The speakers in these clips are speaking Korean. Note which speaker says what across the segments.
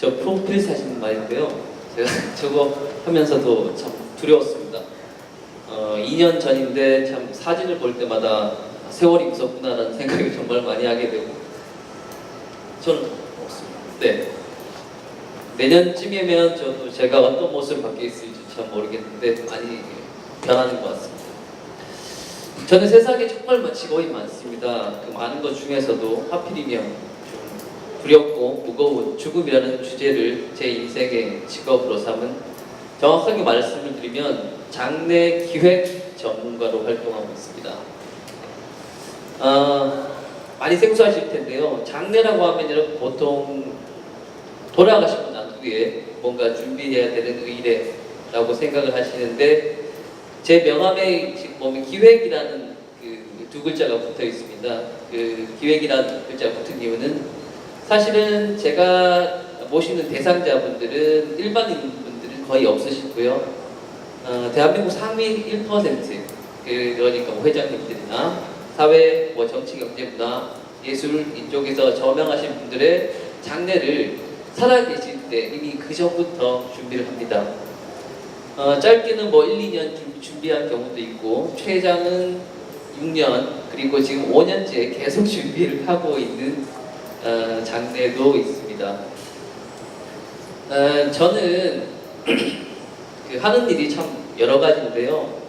Speaker 1: 저 프로필 사진 말인데요. 제가 저거 하면서도 참 두려웠습니다. 2년 전인데 참 사진을 볼 때마다 세월이 무섭구나라는 생각을 정말 많이 하게 되고 저는 없습니다. 네. 내년쯤이면 저도 제가 어떤 모습으로 바뀌어 있을지 참 모르겠는데 많이 변하는 것 같습니다. 저는 세상에 정말 직업이 많습니다. 그 많은 것 중에서도 하필이면 좀 두렵고 무거운 죽음이라는 주제를 제 인생의 직업으로 삼은, 정확하게 말씀을 드리면 장례 기획 전문가로 활동하고 있습니다. 많이 생소하실 텐데요. 장례라고 하면 여러분 보통 돌아가시고 난 후에 뭔가 준비해야 되는 의례라고 생각을 하시는데, 제 명함에 지금 보면 기획이라는 그 두 글자가 붙어 있습니다. 그 기획이라는 글자가 붙은 이유는 사실은 제가 모시는 대상자분들은 일반인 분들은 거의 없으시고요. 대한민국 상위 1%, 그러니까 뭐 회장님들이나 사회, 뭐 정치, 경제, 문화, 예술 이쪽에서 저명하신 분들의 장례를 살아계실 때 이미 그 전부터 준비를 합니다. 짧게는 뭐 1, 2년 준비한 경우도 있고 최장은 6년, 그리고 지금 5년째 계속 준비를 하고 있는 장례도 있습니다. 저는 그 하는 일이 참 여러 가지인데요.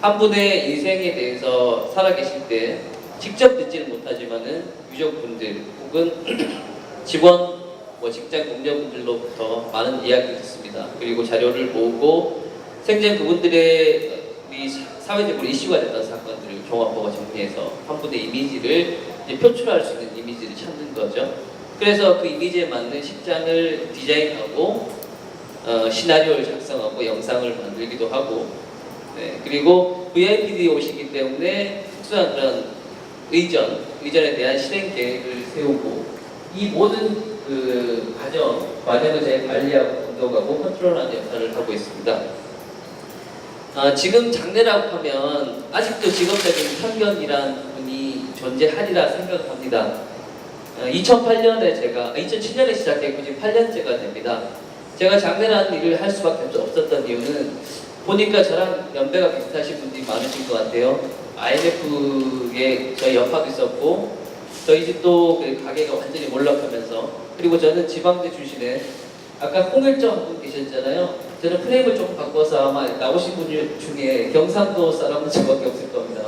Speaker 1: 한 분의 인생에 대해서 살아계실 때 직접 듣지는 못하지만은 유족분들 혹은 직원, 뭐 직장 동료분들로부터 많은 이야기를 듣습니다. 그리고 자료를 모으고 생전 그분들의 사회적으로 이슈가 됐던 사건들을 종합하고 정리해서 한 분의 이미지를 이제 표출할 수 있는 이미지를 찾는 거죠. 그래서 그 이미지에 맞는 식장을 디자인하고 시나리오를 작성하고 영상을 만들기도 하고, 네, 그리고 VIP들이 오시기 때문에 특수한 그런 의전에 대한 실행 계획을 세우고, 이 모든 그 과정을 제가 관리하고 감독하고 컨트롤하는 역할을 하고 있습니다. 지금 장례라고 하면 아직도 직업적인 편견이란 부분이 존재하리라 생각합니다. 2007년에 시작했고 지금 8년째가 됩니다. 제가 장례라는 일을 할 수밖에 없었던 이유는 보니까 저랑 연배가 비슷하신 분들이 많으신 것 같아요. IMF에 저희 여파도 있었고 저희 집도 그 가게가 완전히 몰락하면서, 그리고 저는 지방대 출신에 아까 홍일정 분 계셨잖아요. 저는 프레임을 조금 바꿔서 아마 나오신 분 중에 경상도 사람은 저밖에 없을 겁니다.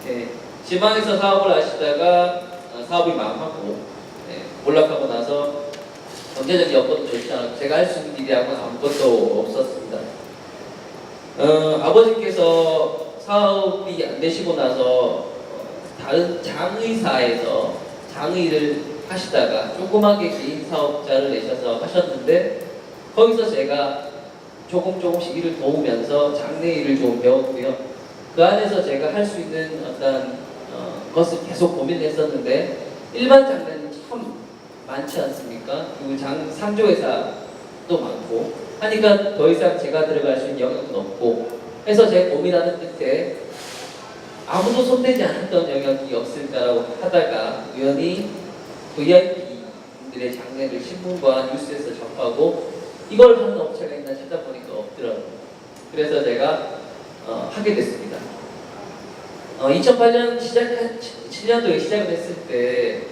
Speaker 1: 네, 지방에서 사업을 하시다가 사업이 망하고, 네, 몰락하고 나서 경제적 여건도 좋지 않고 제가 할 수 있는 일이 아무것도 없었습니다. 아버지께서 사업이 안 되시고 나서 다른 장의사에서 장의를 하시다가 조그맣게 개인 사업자를 내셔서 하셨는데, 거기서 제가 조금씩 일을 도우면서 장례 일을 좀 배웠고요. 그 안에서 제가 할 수 있는 어떤 것을 계속 고민을 했었는데, 일반 장례는 참 많지 않습니까? 그리고 상조회사도 많고 하니까 더 이상 제가 들어갈 수 있는 영역은 없고 해서 제가 고민하는 끝에 아무도 손대지 않았던 영역이 없을까라고 하다가 우연히 VIP들의 장례를 신문과 뉴스에서 접하고 이걸 하는 업체가 있나 찾아보니까 없더라고요. 그래서 제가 하게 됐습니다. 2008년 7년도에 시작을 했을 때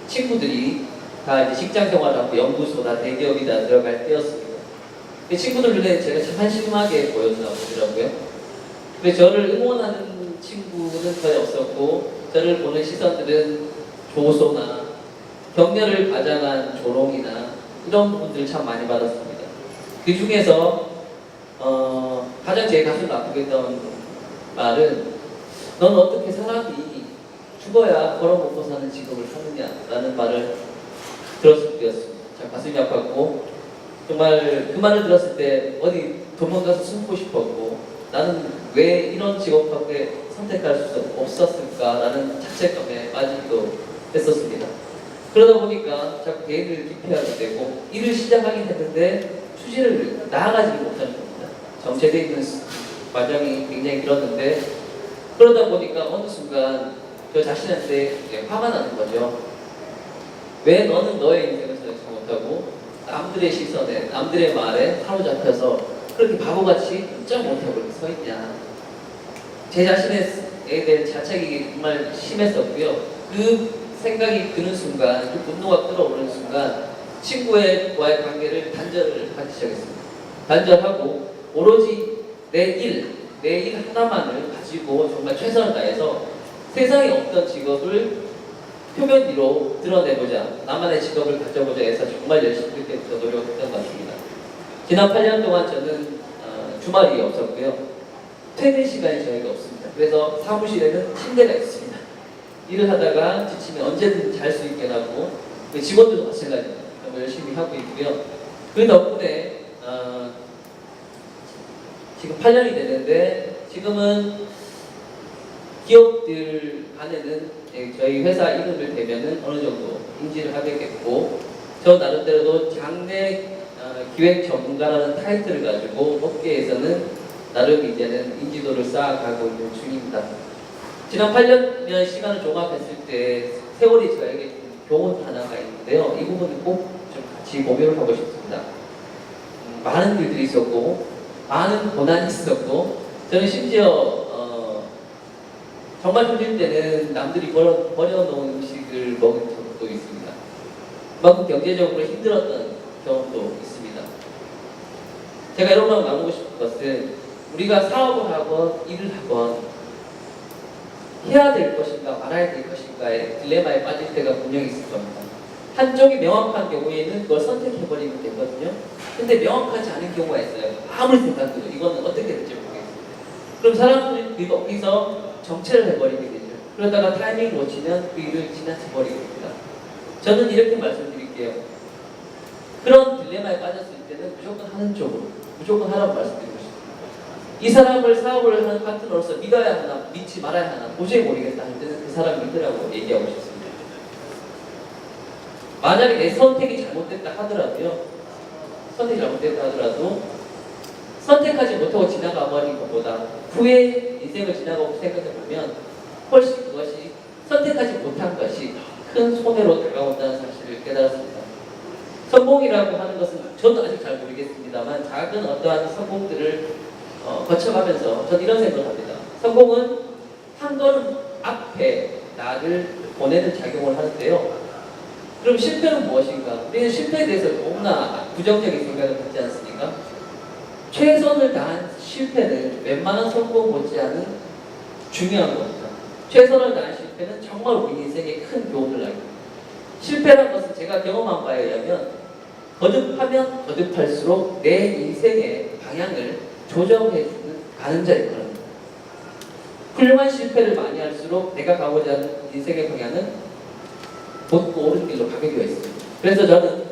Speaker 1: 친구들이 다 이제 직장 생활하고 연구소나 대기업이다 들어갈 때였습니다. 그 친구들 눈에 제가 참 한심하게 보여서더라고요. 근데 저를 응원하는 친구는 거의 없었고, 저를 보는 시선들은 조소나 격려를 가장한 조롱이나 이런 부분들을 참 많이 받았습니다. 그 중에서 가장 제 가슴을 아프게 했던 말은, 넌 어떻게 사람이 죽어야 걸어먹고 사는 직업을 하느냐라는 말을 들었을 때였습니다. 참 가슴이 아팠고, 정말 그 말을 들었을 때 어디 도망가서 숨고 싶었고, 나는 왜 이런 직업밖에 선택할 수 없었을까라는 자책감에 빠지기도 했었습니다. 그러다 보니까 자꾸 개인을 기피하게 되고 일을 시작하긴 했는데 추진을 나아가지 못하는 겁니다. 정체되어 있는 과정이 굉장히 길었는데, 그러다 보니까 어느 순간 저 자신한테 화가 나는 거죠. 왜 너는 너의 인생을 살지 못하고 남들의 시선에, 남들의 말에 사로잡혀서 그렇게 바보같이 꼼짝 못하고 이렇게 서 있냐. 제 자신에 대한 자책이 정말 심했었고요. 그 생각이 드는 순간, 그 분노가 끓어오르는 순간 친구와의 관계를 단절을 하기 시작했습니다. 단절하고 오로지 내 일 하나만을 가지고 정말 최선을 다해서 세상에 없던 직업을 표면 위로 드러내보자, 나만의 직업을 가져보자 해서 정말 열심히 그때부터 노력했던 것 같습니다. 지난 8년 동안 저는 주말이 없었고요. 퇴근 시간이 저희가 없습니다. 그래서 사무실에는 침대가 있습니다. 일을 하다가 지치면 언제든 잘 수 있게 하고, 그 직원들도 마찬가지입니다. 너무 열심히 하고 있고요. 그 덕분에 지금 8년이 됐는데, 지금은 기업들 안에는 저희 회사 이름을 대면은 어느 정도 인지를 하게 됐고, 저 나름대로도 장래 기획 전문가라는 타이틀을 가지고 업계에서는 나름 이제는 인지도를 쌓아가고 있는 중입니다. 지난 8년 시간을 종합했을 때 세월이 저에게 준 교훈 하나가 있는데요. 이 부분을 꼭 좀 같이 공유를 하고 싶습니다. 많은 일들이 있었고, 많은 고난이 있었고, 저는 심지어 정말 힘들 때는 남들이 버려놓은 음식을 먹은 적도 있습니다. 그만큼 경제적으로 힘들었던 경험도 있습니다. 제가 이런 말 나누고 싶은 것은, 우리가 사업을 하건 일을 하건 해야 될 것인가 말아야 될 것인가의 딜레마에 빠질 때가 분명히 있을 겁니다. 한쪽이 명확한 경우에는 그걸 선택해버리면 되거든요. 근데 명확하지 않은 경우가 있어요. 아무리 생각해도 이거는 어떻게 될지 모르겠어요. 그럼 사람들이 거기서 정체를 해버리게 되죠. 그러다가 타이밍을 놓치면 그 일을 지나쳐버리게 됩니다. 저는 이렇게 말씀드릴게요. 그런 딜레마에 빠졌을 때는 무조건 하는 쪽으로, 무조건 하라고 말씀드리고 싶습니다. 이 사람을 사업을 하는 파트너로서 믿어야 하나, 믿지 말아야 하나, 도저히 모르겠다 할 때는 그 사람 믿으라고 얘기하고 싶습니다. 만약에 내 선택이 잘못됐다 하더라도요, 선택이 잘못됐다 하더라도 선택하지 못하고 지나가 버린 것보다 후에 인생을 지나가고 생각해보면 훨씬 그것이 선택하지 못한 것이 큰 손해로 다가온다는 사실을 깨달았습니다. 성공이라고 하는 것은 저도 아직 잘 모르겠습니다만 작은 어떠한 성공들을 거쳐가면서 저는 이런 생각을 합니다. 성공은 한 걸음 앞에 나를 보내는 작용을 하는데요. 그럼 실패는 무엇인가? 우리는 실패에 대해서 너무나 부정적인 생각을 갖지 않습니까? 최선을 다한 실패는 웬만한 성공 못지않은 중요한 겁니다. 최선을 다한 실패는 정말 우리 인생에 큰 교훈을 알게 됩니다. 실패라는 것은 제가 경험한 바에 의하면 거듭하면 거듭할수록 내 인생의 방향을 조정해주는 가늠자일 겁니다. 훌륭한 실패를 많이 할수록 내가 가고자 하는 인생의 방향은 곧고 옳은 길로 가게 되어 있습니다. 그래서 저는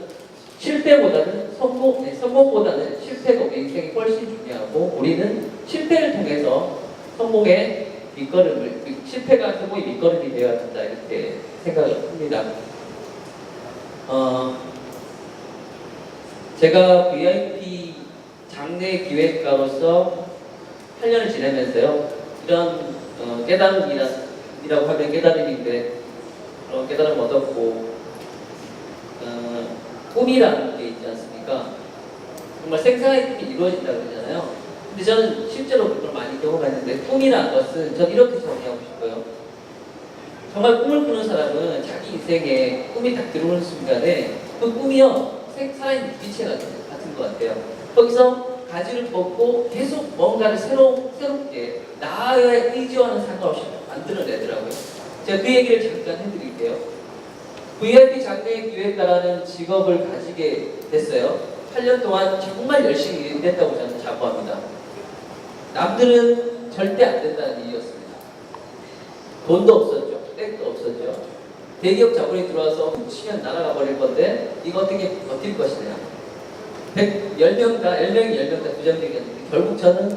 Speaker 1: 실패보다는 성공보다는 실패가 우리 인생이 훨씬 중요하고, 우리는 실패를 통해서 성공의 밑거름을, 실패가 성공의 밑거름이 되어야 한다, 이렇게 생각을 합니다. 제가 VIP 장래 기획가로서 8년을 지내면서요, 이런 깨달음이라고 하면 깨달음인데, 깨달음 얻었고, 꿈이라는 게 있지 않습니까? 정말 생사의 꿈이 이루어진다고 그러잖아요. 근데 저는 실제로 그걸 많이 경험했는데, 꿈이라는 것은 저는 이렇게 정의하고 싶어요. 정말 꿈을 꾸는 사람은 자기 인생에 꿈이 딱 들어오는 순간에 그 꿈이요, 살아있는 빛의 같은 것 같아요. 거기서 가지를 뻗고 계속 뭔가를 새롭게 나의 의지와는 상관없이 만들어내더라고요. 제가 그 얘기를 잠깐 해드릴게요. VIP 장래 기획가라는 직업을 가지게 됐어요. 8년 동안 정말 열심히 일했다고 저는 자부합니다. 남들은 절대 안 된다는 일이었습니다. 돈도 없었죠. 백도 없었죠. 대기업 자본이 들어와서 훔치면 날아가 버릴 건데 이거 어떻게 버틸 것이냐. 10명이 10명 다 부정적이었는데 결국 저는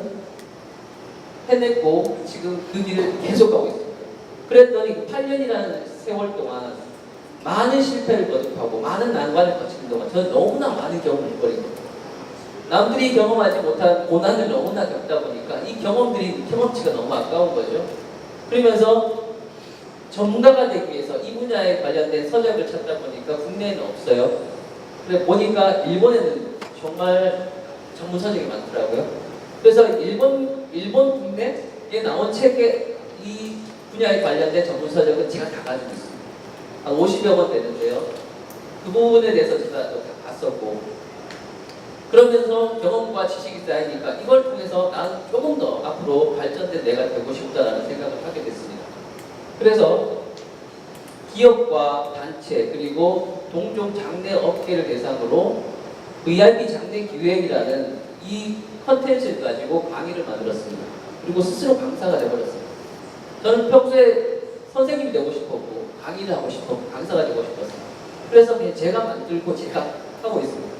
Speaker 1: 해냈고 지금 그 길을 계속 가고 있습니다. 그랬더니 8년이라는 세월 동안 많은 실패를 거듭하고 많은 난관을 거치는 동안 저는 너무나 많은 경험을 해버린 겁니다. 남들이 경험하지 못한 고난을 너무나 겪다 보니까 이 경험치가 너무 아까운 거죠. 그러면서 전문가가 되기 위해서 이 분야에 관련된 서적을 찾다 보니까 국내에는 없어요. 근데 보니까 일본에는 정말 전문 서적이 많더라고요. 그래서 일본 국내에 나온 책에 이 분야에 관련된 전문 서적은 제가 다 가지고 있습니다. 한 50여 권 되는데요. 그 부분에 대해서 제가 또 다 봤었고, 그러면서 경험과 지식이 쌓이니까 이걸 통해서 나는 조금 더 앞으로 발전된 내가 되고 싶다라는 생각을 하게 됐습니다. 그래서 기업과 단체 그리고 동종 장내 업계를 대상으로 VIP 장내 기획이라는 이 컨텐츠를 가지고 강의를 만들었습니다. 그리고 스스로 강사가 되어버렸습니다. 저는 평소에 선생님이 되고 싶었고 강의를 하고 싶었고 강사가 되고 싶었어요. 그래서 그냥 제가 만들고 제가 하고 있습니다.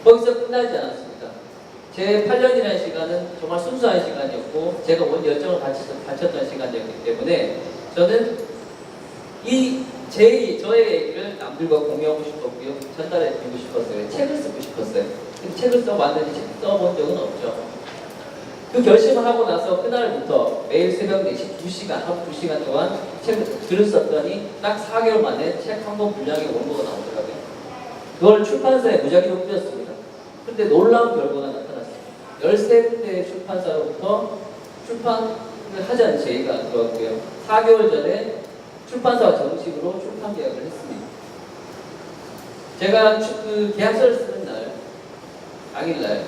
Speaker 1: 거기서 끝나지 않았습니다. 제 8년이라는 시간은 정말 순수한 시간이었고 제가 온 열정을 바쳤던 시간이었기 때문에 저는 저의 얘기를 남들과 공유하고 싶었고요. 전달해 드리고 싶었어요. 책을 쓰고 싶었어요. 근데 책을 써봤는지 책 써본 적은 없죠. 그 결심을 하고 나서 그날부터 매일 새벽 4시 2시간, 하루 2시간 동안 글을 썼더니 딱 4개월 만에 책 한 권 분량의 원고가 나오더라고요. 그걸 출판사에 무작위로 뿌렸습니다. 근데 놀라운 결과가 나타났습니다. 13군데의 출판사로부터 출판을 하자는 제의가 들어왔고요. 4개월 전에 출판사와 정식으로 출판 계약을 했습니다. 제가 그 계약서를 쓰는 날, 당일날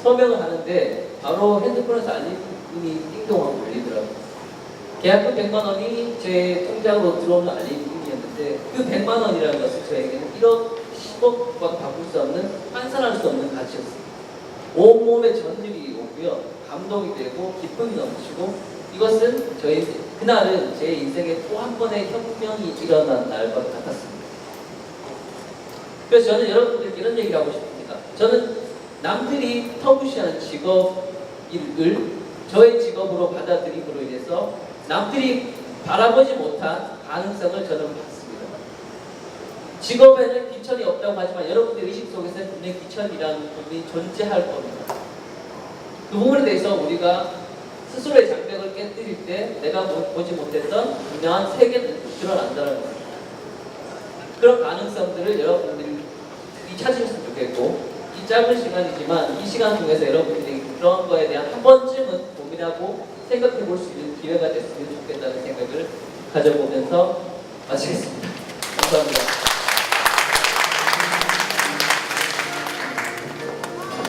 Speaker 1: 서명을 하는데 바로 핸드폰에서 알림이 띵동하고 울리더라고요. 계약금 100만 원이 제 통장으로 들어오는 알림이었는데 그 100만 원이라는 것은 저에게는 1억, 10억과 바꿀 수 없는, 환산할 수 없는 가치였습니다. 온몸에 전율이 오고요. 감동이 되고 기쁨이 넘치고, 이것은 그날은 제 인생의 또 한 번의 혁명이 일어난 날과 같았습니다. 그래서 저는 여러분들께 이런 얘기를 하고 싶습니다. 저는 남들이 터무시하는 직업을 저의 직업으로 받아들임으로 인해서 남들이 바라보지 못한 가능성을 저는 봤습니다. 직업에는 귀천이 없다고 하지만 여러분들 의식 속에서는 분명히 귀천이라는 부분이 존재할 겁니다. 그 부분에 대해서 우리가 스스로의 장벽을 깨뜨릴 때 내가 보지 못했던 분명한 세계는 드러난다는 겁니다. 그런 가능성들을 여러분들이 찾으셨으면 좋겠고, 이 짧은 시간이지만 이 시간 통해서 여러분들이 그런 거에 대한 한 번쯤은 고민하고 생각해 볼 수 있는 기회가 됐으면 좋겠다는 생각을 가져보면서 마치겠습니다. 감사합니다.